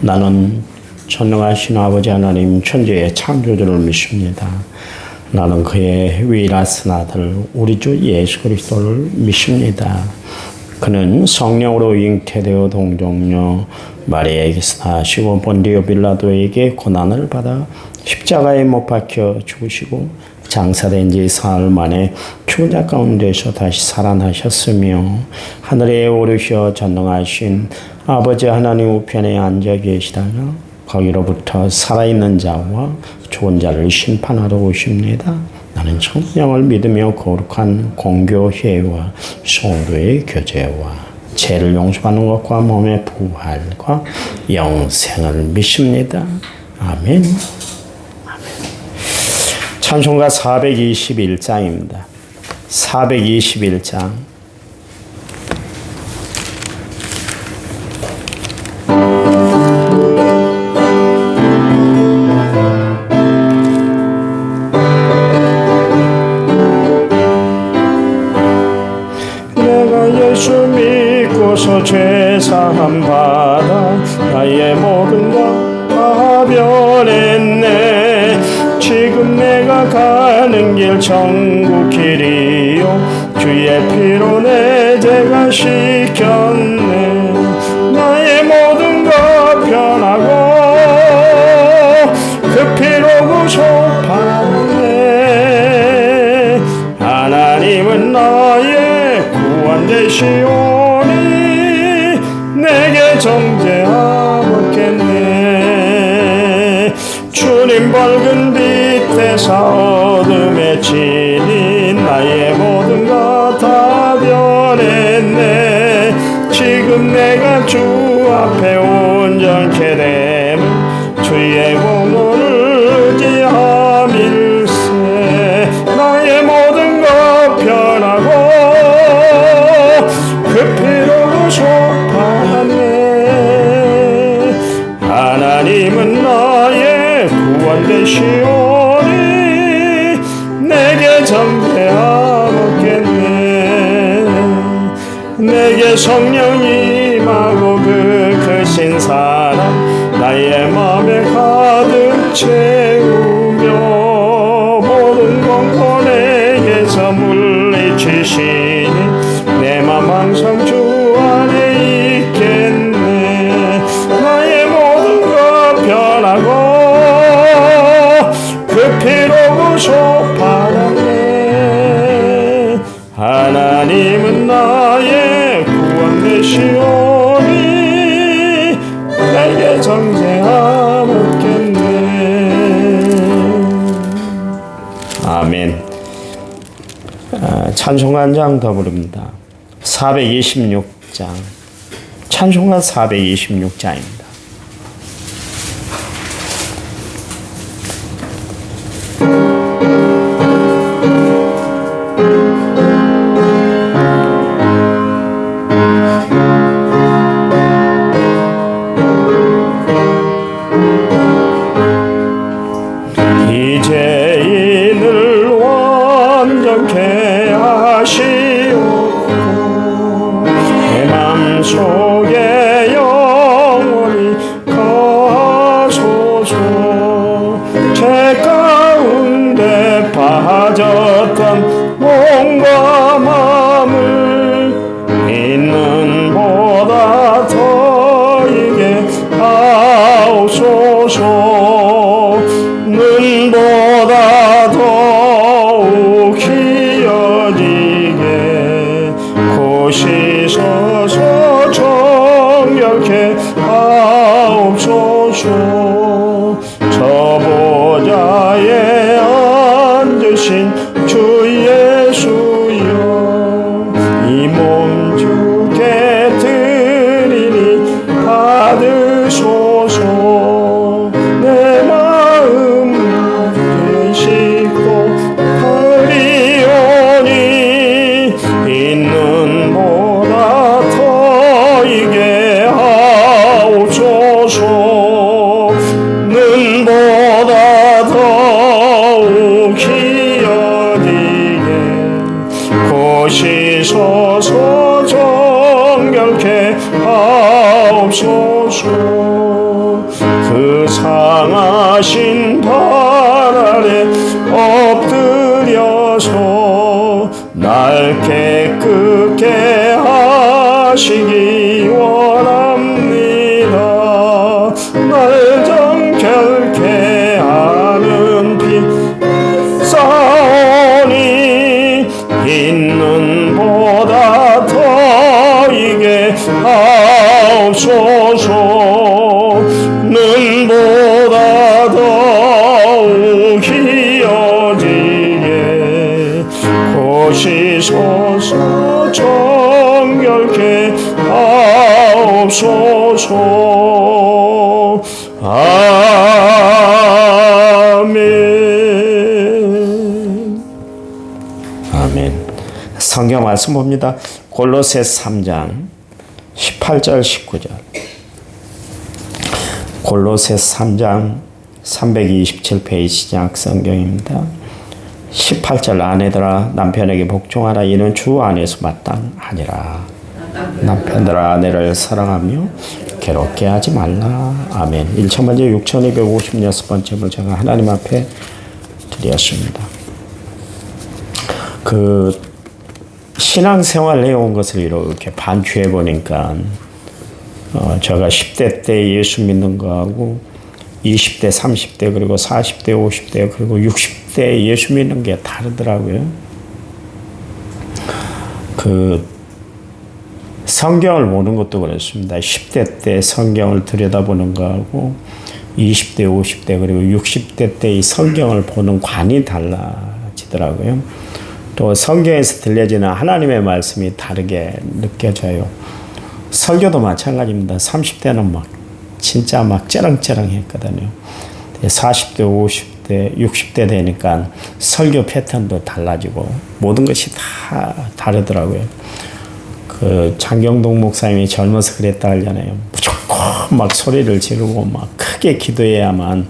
나는 전능하신 아버지 하나님 천지의 창조주를 믿습니다. 나는 그의 위라스 아들 우리 주 예수 그리스도를 믿습니다. 그는 성령으로 잉태되어 동정녀 마리아에게서 나시고 본디오 빌라도에게 고난을 받아 십자가에 못 박혀 죽으시고 장사된 지 사흘 만에 죽은 자 가운데서 다시 살아나셨으며 하늘에 오르셔 전능하신 아버지 하나님 우편에 앉아 계시다가 거기로부터 살아있는 자와 죽은 자를 심판하러 오십니다. 나는 성령을 믿으며 거룩한 공교회와 성도의 교제와 죄를 용서받는 것과 몸의 부활과 영생을 믿습니다. 아멘. 찬송가 421장입니다. 421장. 내가 예수 믿고서 죄사함 받아 나의 모든 것 다 변했네. 지금 내가 가는 길 천국 길이요 주의 피로 내 죄가 씻겼네. 나의 모든 것 변하고 그 피로 구속받네. 하나님은 나의 구원 되시오니 내게 정죄하겠네. 주님 밝은 빛에서 어둠에 지닌 나의 모든 것 다 변했네. 지금 내가 주 앞에 온전케 됨은 주의 공로를 의지함일세. 나의 모든 것 변하고 그 피로 구속받네. 하나님은 나의 구원 되시오니 내게 정죄하겠네. 내게 성령이 임하고 그 크신 사랑 나의 맘에 가득 채우며 모든 공고 내게서 물리치시니 내 맘 항상 주 안에 있겠네. 나의 모든 것 변하고 그 피로 구속받았네. 하나님은 나의 구원 되시오니 내게 정죄하겠네. 아멘. 찬송가 한 장 더 부릅니다. 426장. 찬송가 426장입니다. 이 죄인을 완전케 하시옵고 내 맘속에 영원히 거하소서. 죄 가운데 빠졌던 몸과 마음을 있는 보다 더 이게 하옵소서. 눈보다 더욱 희어지게 고시소서. 정결케 하옵소서. 저 보좌에 앉으신 주 예수여 이 몸 주께 드리니 받으소서. 내 마음 되시고 하리오니 있는 보다 더 이게 하옵소서. 눈보다 더욱 희어지게 고시소서. 정결케 하옵소서. 그 상하신 발 아래 엎드려서 날 깨끗게 하시기 원합니다. 날 정결케 하는 피 싸우니 있는 보다 더 이게 하옵소서. 눈보다 더욱 희어지게 고시소서 정결케 하옵소서. 아멘. 아멘. 성경 말씀 봅니다. 골로새 3장 18절 19절. 골로새 3장 327페이지 시작 성경입니다. 18절 아내들아 남편에게 복종하라. 이는 주 안에서 마땅하니라. 남편들아 아내를 사랑하며 괴롭게 하지 말라. 아멘. 1천번째 6256번째 문제가 하나님 앞에 드렸습니다. 그 신앙생활 해온 것을 이렇게 반추해 보니까 제가 10대 때 예수 믿는 거하고 20대, 30대, 그리고 40대, 50대, 그리고 60대 예수 믿는 게 다르더라고요. 그 성경을 보는 것도 그렇습니다. 10대 때 성경을 들여다보는 거하고 20대, 50대, 그리고 60대 때 이 성경을 보는 관이 달라지더라고요. 또 성경에서 들려지는 하나님의 말씀이 다르게 느껴져요. 설교도 마찬가지입니다. 30대는 막 진짜 막 쩌렁쩌렁 했거든요. 40대, 50대, 60대 되니까 설교 패턴도 달라지고 모든 것이 다 다르더라고요. 그 장경동 목사님이 젊어서 그랬다 하잖아요. 무조건 막 소리를 지르고 막 크게 기도해야만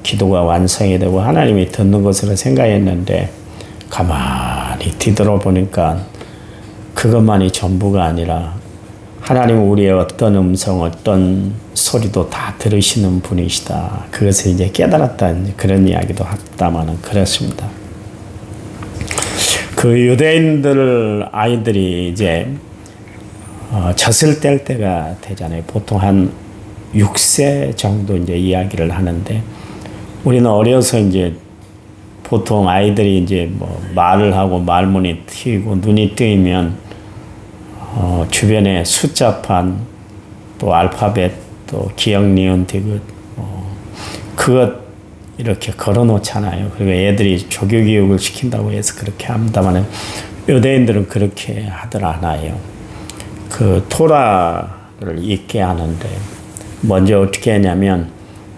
기도가 완성이 되고 하나님이 듣는 것으로 생각했는데 가만히 뒤돌아보니까 그것만이 전부가 아니라 하나님은 우리의 어떤 음성, 어떤 소리도 다 들으시는 분이시다. 그것을 이제 깨달았다는 그런 이야기도 했다마는 그렇습니다. 그 유대인들 아이들이 이제 젖을 뗄 때가 되잖아요. 보통 한 6세 정도 이제 이야기를 하는데 우리는 어려서 이제 보통 아이들이 이제 뭐 말을 하고 말문이 트이고 눈이 뜨이면 주변에 숫자판 또 알파벳 또 기역 니은 디귿 그것 이렇게 걸어 놓잖아요. 그리고 애들이 조교 교육을 시킨다고 해서 그렇게 합니다만 유대인들은 그렇게 하들 않아요. 그 토라를 읽게 하는데 먼저 어떻게 하냐면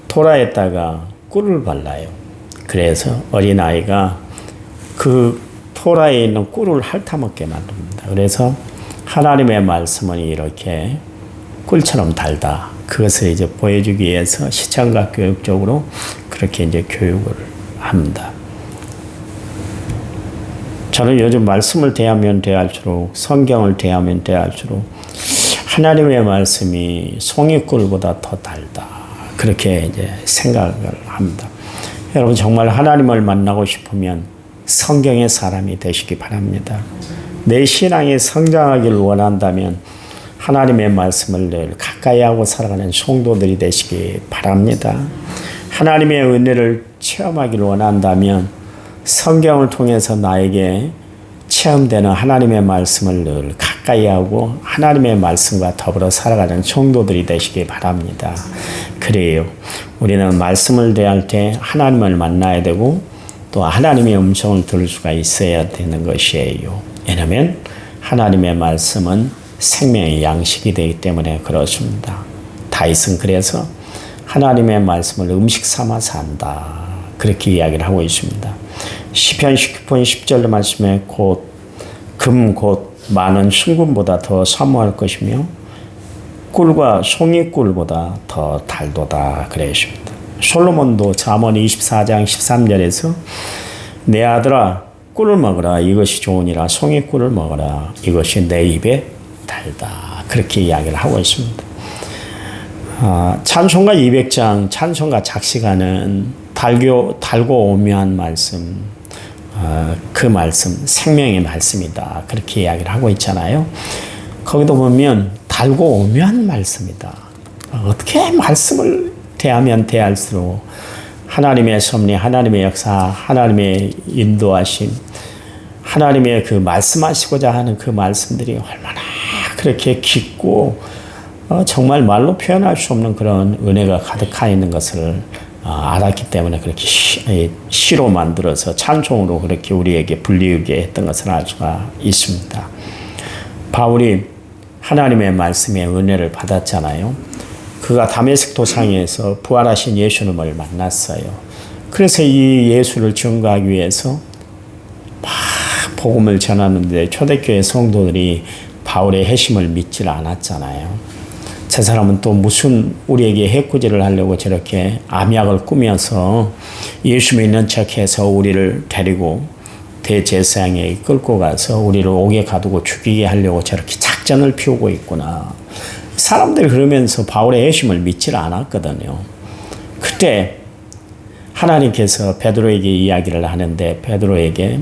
토라에다가 꿀을 발라요. 그래서 어린아이가 그 토라에 있는 꿀을 핥아먹게 만듭니다. 그래서 하나님의 말씀은 이렇게 꿀처럼 달다. 그것을 이제 보여주기 위해서 시청각 교육적으로 그렇게 이제 교육을 합니다. 저는 요즘 말씀을 대하면 대할수록 성경을 대하면 대할수록 하나님의 말씀이 송이꿀보다 더 달다. 그렇게 이제 생각을 합니다. 여러분 정말 하나님을 만나고 싶으면 성경의 사람이 되시기 바랍니다. 내 신앙이 성장하기를 원한다면 하나님의 말씀을 늘 가까이 하고 살아가는 성도들이 되시기 바랍니다. 하나님의 은혜를 체험하기를 원한다면 성경을 통해서 나에게 체험되는 하나님의 말씀을 늘 가까이 하고 하나님의 말씀과 더불어 살아가는 성도들이 되시기 바랍니다. 그래요. 우리는 말씀을 대할 때 하나님을 만나야 되고 또 하나님의 음성을 들을 수가 있어야 되는 것이에요. 왜냐하면 하나님의 말씀은 생명의 양식이 되기 때문에 그렇습니다. 다윗은 그래서 하나님의 말씀을 음식 삼아서 한다. 그렇게 이야기를 하고 있습니다. 시편 19편 10절 말씀에 금 곧 많은 순금보다 더 사모할 것이며 꿀과 송이꿀보다 더 달도다 그랬습니다. 솔로몬도 잠언 24장 13절에서 내 아들아 꿀을 먹으라 이것이 좋으니라 송이꿀을 먹으라 이것이 내 입에 달다 그렇게 이야기를 하고 있습니다. 찬송가 200장 찬송가 작시가는 달고 오묘한 말씀, 그 말씀 생명의 말씀이다 그렇게 이야기를 하고 있잖아요. 거기도 보면 달고 오묘한 말씀이다. 어떻게 말씀을 대하면 대할수록 하나님의 섭리, 하나님의 역사, 하나님의 인도하심, 하나님의 그 말씀하시고자 하는 그 말씀들이 얼마나 그렇게 깊고 정말 말로 표현할 수 없는 그런 은혜가 가득하 있는 것을 알았기 때문에 그렇게 시로 만들어서 찬송으로 그렇게 우리에게 불리우게 했던 것을 알 수가 있습니다. 바울이 하나님의 말씀에 은혜를 받았잖아요. 그가 다메섹 도상에서 부활하신 예수님을 만났어요. 그래서 이 예수를 증거하기 위해서 막 복음을 전하는데 초대교회 성도들이 바울의 회심을 믿질 않았잖아요. 저 사람은 또 무슨 우리에게 해코지를 하려고 저렇게 암약을 꾸며서 예수 믿는 척해서 우리를 데리고 대제사장에 끌고 가서 우리를 옥에 가두고 죽이게 하려고 저렇게 작전을 피우고 있구나. 사람들이 그러면서 바울의 회심을 믿질 않았거든요. 그때 하나님께서 베드로에게 이야기를 하는데 베드로에게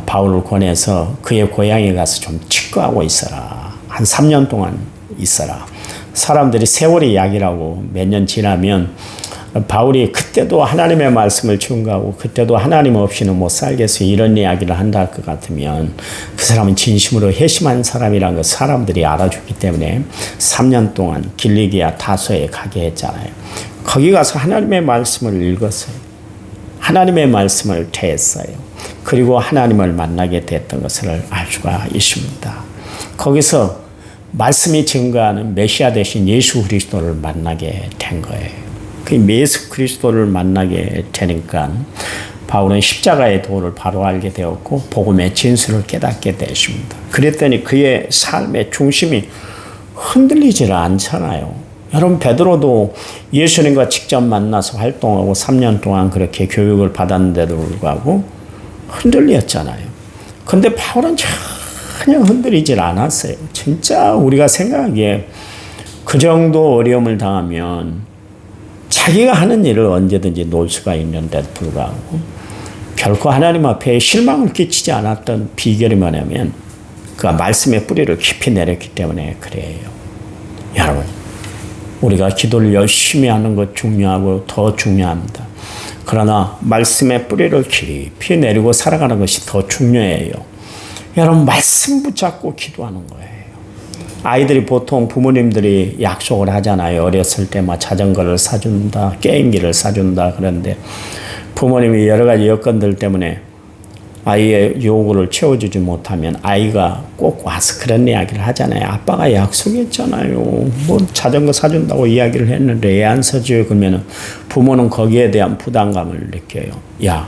바울을 권해서 그의 고향에 가서 좀 치과하고 있어라. 한 3년 동안 있어라. 사람들이 세월의 약이라고 몇 년 지나면 바울이 그때도 하나님의 말씀을 증거하고 그때도 하나님 없이는 못 살겠어요. 이런 이야기를 한다 할 것 같으면 그 사람은 진심으로 회심한 사람이라는 걸 사람들이 알아주기 때문에 3년 동안 길리기아 다소에 가게 했잖아요. 거기 가서 하나님의 말씀을 읽었어요. 하나님의 말씀을 대했어요. 그리고 하나님을 만나게 됐던 것을 알 수가 있습니다. 거기서 말씀이 증거하는 메시아 되신 예수 그리스도를 만나게 된 거예요. 그 예수 그리스도를 만나게 되니까 바울은 십자가의 도를 바로 알게 되었고 복음의 진수를 깨닫게 되었습니다. 그랬더니 그의 삶의 중심이 흔들리질 않잖아요. 여러분 베드로도 예수님과 직접 만나서 활동하고 3년 동안 그렇게 교육을 받았는데도 불구하고 흔들렸잖아요. 근데 바울은 전혀 흔들리질 않았어요. 진짜 우리가 생각하기에 그 정도 어려움을 당하면 자기가 하는 일을 언제든지 놓을 수가 있는데도 불구하고 결코 하나님 앞에 실망을 끼치지 않았던 비결이 뭐냐면 그가 말씀의 뿌리를 깊이 내렸기 때문에 그래요. 여러분 우리가 기도를 열심히 하는 것 중요하고 더 중요합니다. 그러나 말씀의 뿌리를 깊이 내리고 살아가는 것이 더 중요해요. 여러분 말씀 붙잡고 기도하는 거예요. 아이들이 보통 부모님들이 약속을 하잖아요. 어렸을 때 막 자전거를 사준다, 게임기를 사준다 그런데 부모님이 여러 가지 여건들 때문에 아이의 요구를 채워주지 못하면 아이가 꼭 와서 그런 이야기를 하잖아요. 아빠가 약속했잖아요. 뭐 자전거 사준다고 이야기를 했는데 애 안 사줘요. 그러면 부모는 거기에 대한 부담감을 느껴요. 야,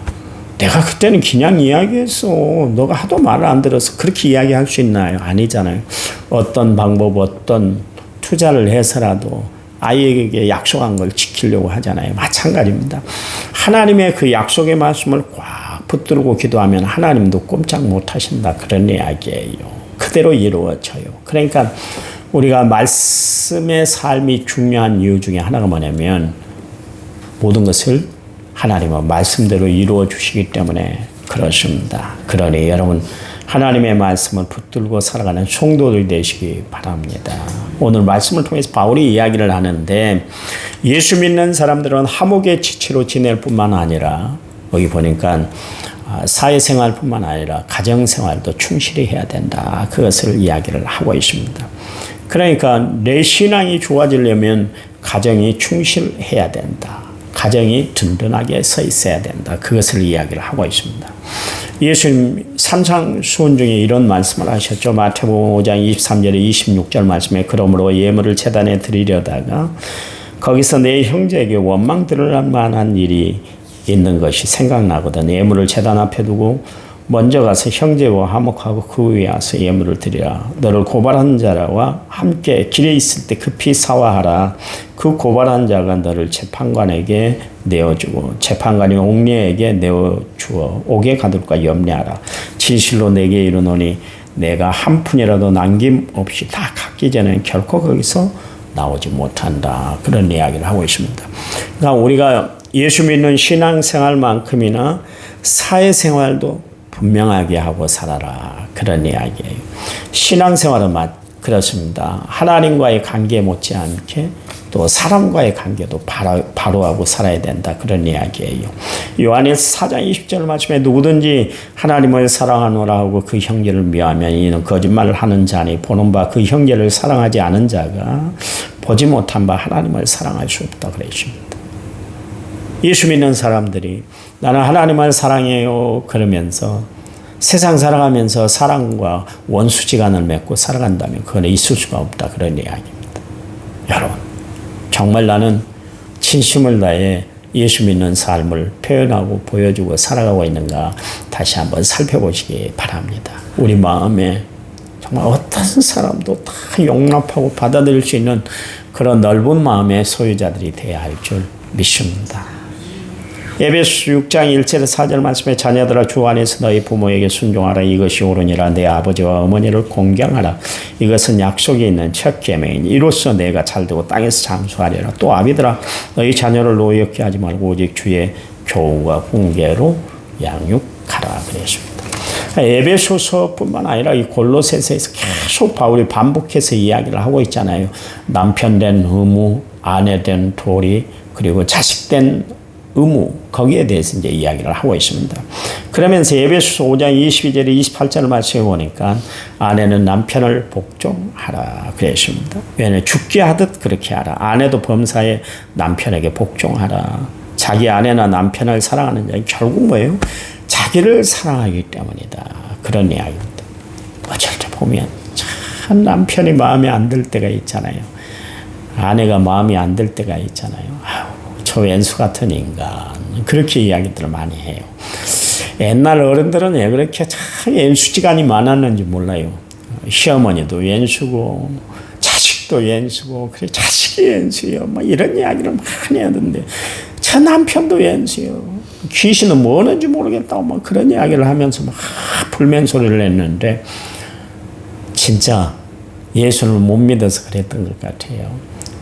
내가 그때는 그냥 이야기했어. 너가 하도 말을 안 들어서 그렇게 이야기할 수 있나요? 아니잖아요. 어떤 방법, 어떤 투자를 해서라도 아이에게 약속한 걸 지키려고 하잖아요. 마찬가지입니다. 하나님의 그 약속의 말씀을 꽉 붙들고 기도하면 하나님도 꼼짝 못 하신다. 그런 이야기예요. 그대로 이루어져요. 그러니까 우리가 말씀의 삶이 중요한 이유 중에 하나가 뭐냐면 모든 것을 하나님은 말씀대로 이루어 주시기 때문에 그렇습니다. 그러니 여러분 하나님의 말씀을 붙들고 살아가는 성도들이 되시기 바랍니다. 오늘 말씀을 통해서 바울이 이야기를 하는데 예수 믿는 사람들은 화목의 지체로 지낼 뿐만 아니라 여기 보니까 사회생활뿐만 아니라 가정생활도 충실히 해야 된다. 그것을 이야기를 하고 있습니다. 그러니까 내 신앙이 좋아지려면 가정이 충실해야 된다. 가정이 든든하게 서 있어야 된다. 그것을 이야기를 하고 있습니다. 예수님 산상수훈 중에 이런 말씀을 하셨죠. 마태복음 5장 23절에 26절 말씀에 그러므로 예물을 제단에 드리려다가 거기서 내 형제에게 원망 들을 만한 일이 있는 것이 생각나거든. 예물을 제단 앞에 두고 먼저 가서 형제와 화목하고 그 위에 와서 예물을 드리라. 너를 고발한 자와 함께 길에 있을 때 급히 사화하라. 그 고발한 자가 너를 재판관에게 내어주고 재판관이 옥리에게 내어주어 옥에 가둘까 염려하라. 진실로 내게 이르노니 내가 한 푼이라도 남김없이 다 갚기 전에 결코 거기서 나오지 못한다. 그런 이야기를 하고 있습니다. 그러니까 우리가 예수 믿는 신앙생활만큼이나 사회생활도 분명하게 하고 살아라. 그런 이야기예요. 신앙생활은 그렇습니다. 하나님과의 관계 못지않게 또 사람과의 관계도 바로 하고 살아야 된다. 그런 이야기예요. 요한일서 4장 20절 말씀에 누구든지 하나님을 사랑하노라 하고 그 형제를 미워하면 이는 거짓말을 하는 자니 보는 바 그 형제를 사랑하지 않은 자가 보지 못한 바 하나님을 사랑할 수 없다. 그러십니다. 예수 믿는 사람들이 나는 하나님을 사랑해요 그러면서 세상 살아가면서 사랑과 원수지간을 맺고 살아간다면 그건 있을 수가 없다. 그런 이야기입니다. 여러분, 정말 나는 진심을 다해 예수 믿는 삶을 표현하고 보여주고 살아가고 있는가 다시 한번 살펴보시기 바랍니다. 우리 마음에 정말 어떤 사람도 다 용납하고 받아들일 수 있는 그런 넓은 마음의 소유자들이 되어야 할 줄 믿습니다. 에베소 6장 1절 4절 말씀에 자녀들아 주 안에서 너희 부모에게 순종하라. 이것이 옳으니라. 내 아버지와 어머니를 공경하라. 이것은 약속이 있는 첫 계명이니 이로써 내가 잘되고 땅에서 장수하리라. 또 아비들아 너희 자녀를 노엽게 하지 말고 오직 주의 교훈과 훈계로 양육하라. 그랬습니다. 에베소서뿐만 아니라 이 골로새서에서 계속 바울이 반복해서 이야기를 하고 있잖아요. 남편 된 의무, 아내 된 도리, 그리고 자식 된 의무, 거기에 대해서 이제 이야기를 하고 있습니다. 그러면서 에베소서 5장 22절에 28절을 말씀해 보니까 아내는 남편을 복종하라 그랬습니다. 왜냐하면 죽게 하듯 그렇게 하라. 아내도 범사에 남편에게 복종하라. 자기 아내나 남편을 사랑하는 자는 결국 뭐예요? 자기를 사랑하기 때문이다. 그런 이야기입니다. 어쩔 때 보면 참 남편이 마음에 안 들 때가 있잖아요. 아내가 마음에 안 들 때가 있잖아요. 저 왼수 같은 인간. 그렇게 이야기들을 많이 해요. 옛날 어른들은 왜 그렇게 참 왼수지간이 많았는지 몰라요. 시어머니도 왼수고 자식도 왼수고 그래 자식이 왼수요. 뭐 이런 이야기를 많이 하던데 저 남편도 왼수요. 귀신은 뭐 하는지 모르겠다고 막 그런 이야기를 하면서 막 불면 소리를 냈는데 진짜 예수를 못 믿어서 그랬던 것 같아요.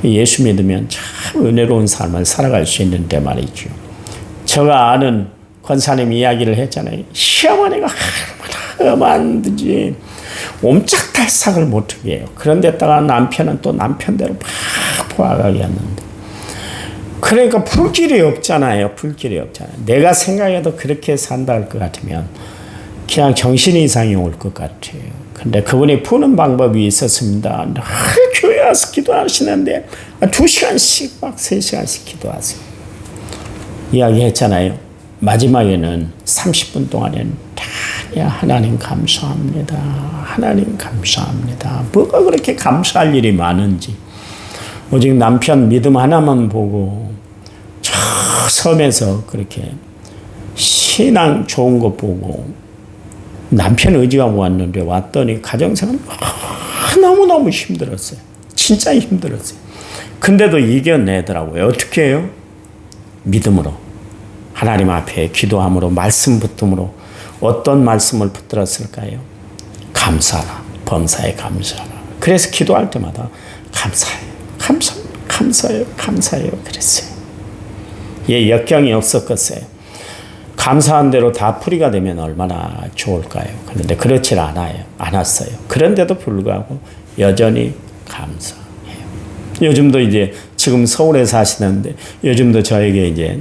예수 믿으면 참 은혜로운 삶을 살아갈 수 있는데 말이죠. 제가 아는 권사님 이야기를 했잖아요. 시어머니가 얼마나 엄한지 옴짝달싹을 못하게 해요. 그런데다가 남편은 또 남편대로 막 포악하게 하는데 그러니까 불길이 없잖아요. 불길이 없잖아요. 내가 생각해도 그렇게 산다 할 것 같으면 그냥 정신 이상이 올 것 같아요. 근데 그분이 푸는 방법이 있었습니다. 교회 와서 기도하시는데 2시간씩 막 3시간씩 기도하세요. 이야기했잖아요. 마지막에는 30분 동안에는 다 하나님 감사합니다. 하나님 감사합니다. 뭐가 그렇게 감사할 일이 많은지. 오직 남편 믿음 하나만 보고 저 섬에서 그렇게 신앙 좋은 거 보고 남편 의지하고 왔는데 왔더니 가정생활 너무너무 힘들었어요. 진짜 힘들었어요. 근데도 이겨내더라고요. 어떻게 해요? 믿음으로. 하나님 앞에 기도함으로 말씀 붙음으로 어떤 말씀을 붙들었을까요? 감사라. 범사에 감사라. 그래서 기도할 때마다 감사해요. 감사해요. 감사해요. 그랬어요. 예, 역경이 없었겠어요. 감사한 대로 다 풀이가 되면 얼마나 좋을까요? 그런데 그렇지 않았어요. 그런데도 불구하고 여전히 감사해요. 요즘도 이제 지금 서울에 사시는데 요즘도 저에게 이제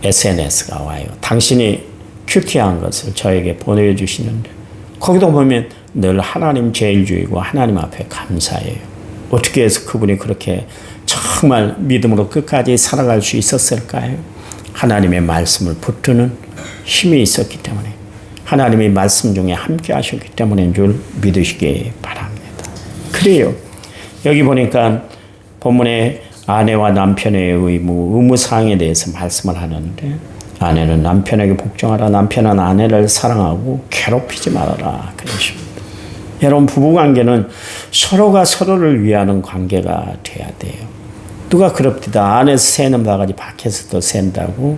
SNS가 와요. 당신이 큐티한 것을 저에게 보내주시는데 거기도 보면 늘 하나님 제일주의고 하나님 앞에 감사해요. 어떻게 해서 그분이 그렇게 정말 믿음으로 끝까지 살아갈 수 있었을까요? 하나님의 말씀을 붙드는 힘이 있었기 때문에 하나님의 말씀 중에 함께 하셨기 때문인 줄 믿으시기 바랍니다. 그래요. 여기 보니까 본문에 아내와 남편의 의무사항에 대해서 말씀을 하는데 아내는 남편에게 복종하라. 남편은 아내를 사랑하고 괴롭히지 말아라. 그러십니다. 여러분 부부관계는 서로가 서로를 위하는 관계가 돼야 돼요. 누가 그럽디다. 안에서 새는 바가지 밖에서도 샌다고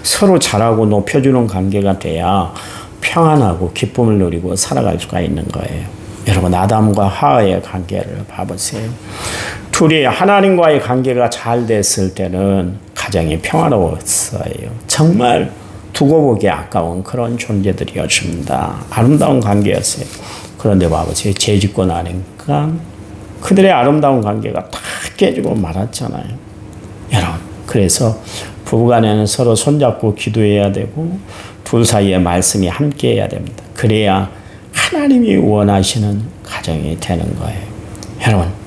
서로 잘하고 높여주는 관계가 돼야 평안하고 기쁨을 누리고 살아갈 수가 있는 거예요. 여러분 아담과 하와의 관계를 봐보세요. 둘이 하나님과의 관계가 잘 됐을 때는 가정이 평화로웠어요. 정말 두고 보기 아까운 그런 존재들이었습니다. 아름다운 관계였어요. 그런데 봐보세요. 죄짓고 나니까 그들의 아름다운 관계가 다 깨지고 말았잖아요. 여러분, 그래서 부부간에는 서로 손잡고 기도해야 되고 둘 사이에 말씀이 함께해야 됩니다. 그래야 하나님이 원하시는 가정이 되는 거예요. 여러분,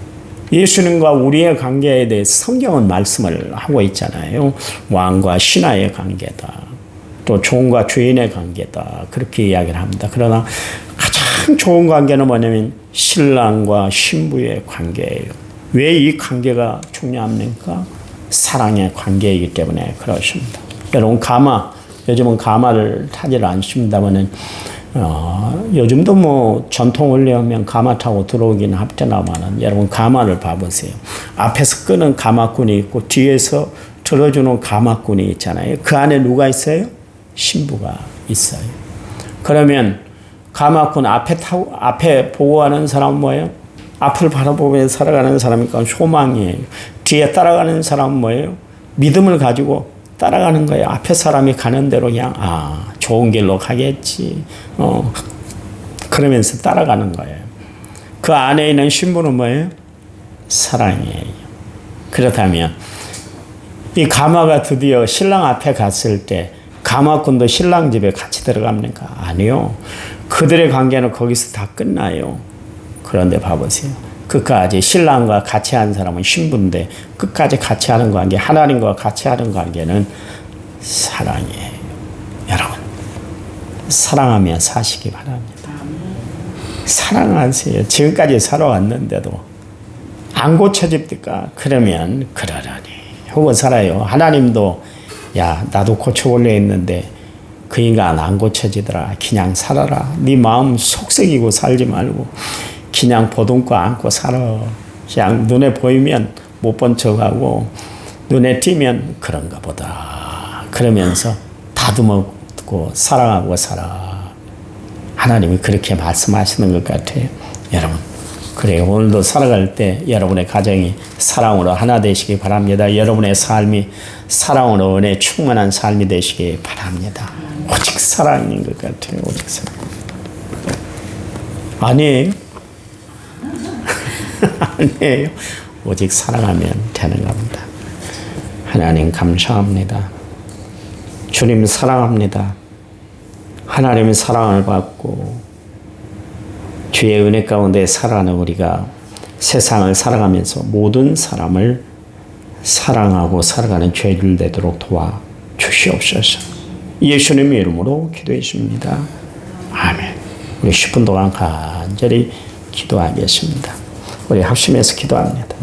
예수님과 우리의 관계에 대해서 성경은 말씀을 하고 있잖아요. 왕과 신하의 관계다. 또 종과 주인의 관계다. 그렇게 이야기를 합니다. 그러나 가장 좋은 관계는 뭐냐면 신랑과 신부의 관계예요. 왜 이 관계가 중요합니까? 사랑의 관계이기 때문에 그렇습니다. 여러분, 요즘은 가마를 타지를 않습니다만은 요즘도 뭐 전통을 하면 가마 타고 들어오긴 합니다만은 여러분 가마를 봐보세요. 앞에서 끄는 가마꾼이 있고 뒤에서 들어주는 가마꾼이 있잖아요. 그 안에 누가 있어요? 신부가 있어요. 그러면 가마꾼 앞에 보고하는 사람은 뭐예요? 앞을 바라보면서 살아가는 사람이니까 소망이에요. 뒤에 따라가는 사람은 뭐예요? 믿음을 가지고 따라가는 거예요. 앞에 사람이 가는 대로 그냥 좋은 길로 가겠지. 그러면서 따라가는 거예요. 그 안에 있는 신부는 뭐예요? 사랑이에요. 그렇다면 이 가마가 드디어 신랑 앞에 갔을 때 가마꾼도 신랑 집에 같이 들어갑니까? 아니요. 그들의 관계는 거기서 다 끝나요. 그런데 봐보세요. 끝까지 신랑과 같이 하는 사람은 신부인데 끝까지 같이 하는 관계, 하나님과 같이 하는 관계는 사랑이에요. 여러분, 사랑하며 사시기 바랍니다. 사랑하세요. 지금까지 살아왔는데도 안 고쳐집니까? 그러면 그러려니 혹은 살아요. 하나님도 나도 고쳐보려 했는데 그 인간 안 고쳐지더라. 그냥 살아라. 네 마음 속썩이고 살지 말고 그냥 보듬고 안고 살아. 그냥 눈에 보이면 못 본 척하고 눈에 띄면 그런가 보다. 그러면서 다듬고 사랑하고 살아. 하나님이 그렇게 말씀하시는 것 같아요. 여러분, 그래요. 오늘도 살아갈 때 여러분의 가정이 사랑으로 하나 되시기 바랍니다. 여러분의 삶이 사랑으로 은혜 충만한 삶이 되시기 바랍니다. 오직 사랑인 것 같아요. 오직 사랑. 아니에요. 아니에요. 오직 사랑하면 되는 겁니다. 하나님 감사합니다. 주님 사랑합니다. 하나님의 사랑을 받고 주의 은혜 가운데 살아가는 우리가 세상을 살아가면서 모든 사람을 사랑하고 살아가는 죄를 되도록 도와주시옵소서. 예수님의 이름으로 기도했습니다. 아멘. 우리 10분 동안 간절히 기도하겠습니다. 우리 합심해서 기도합니다.